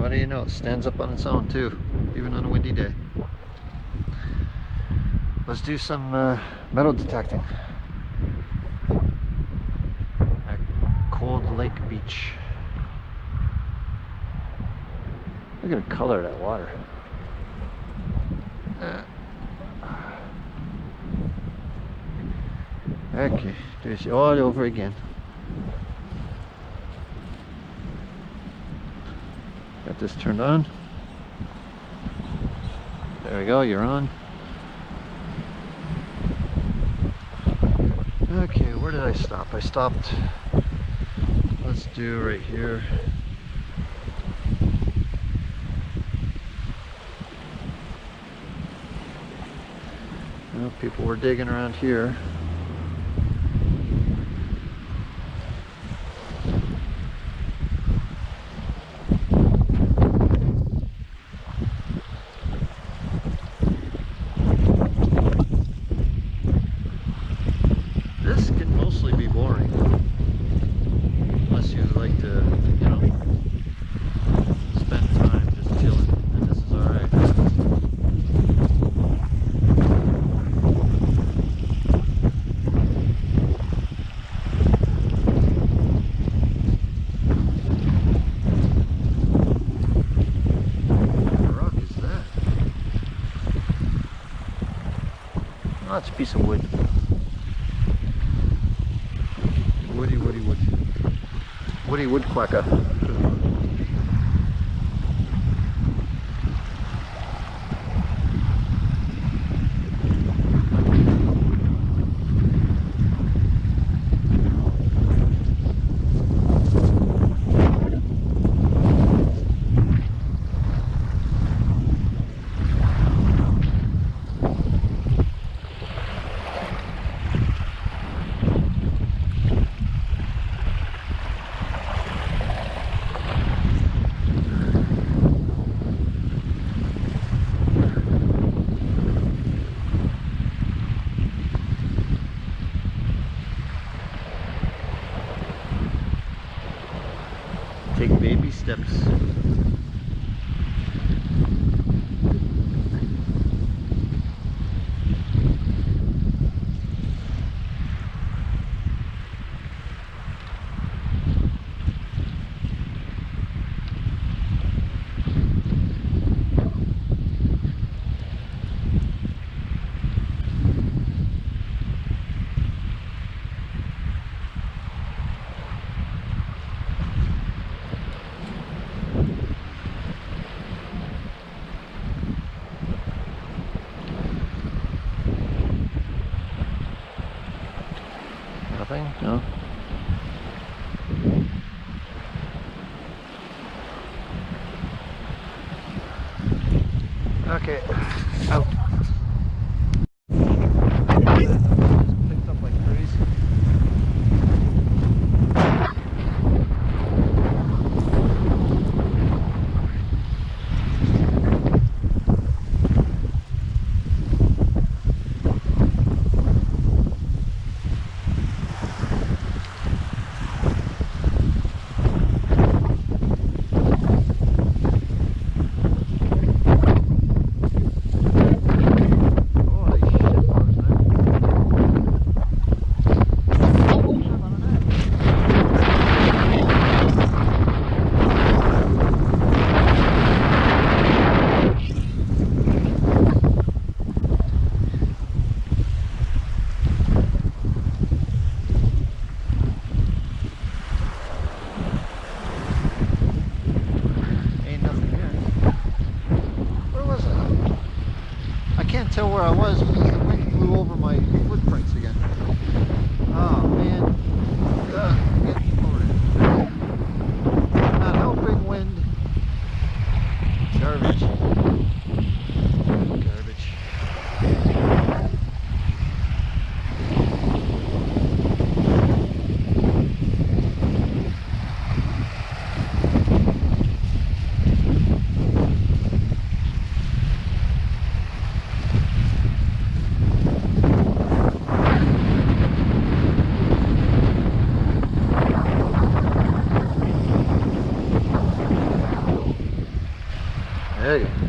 what do you know? It stands up on its own too, even on a windy day. Let's do some metal detecting at Cold Lake Beach. Look at the color of that water. Okay, there's all over again. Got this turned on. There we go, you're on. Okay, where did I stop? I stopped, let's do right here. Well, people were digging around here. This can mostly be boring, unless you like to, you know, spend time just chilling, and this is alright. What rock is that? Oh, it's a piece of wood. Woody woodquacker. Take baby steps. Nothing? No? Okay, out. Picked up like crazy. Tell where I was because the wind blew over my footprints again. Oh man, getting over it. Not helping wind. Garbage. Garbage. Hey.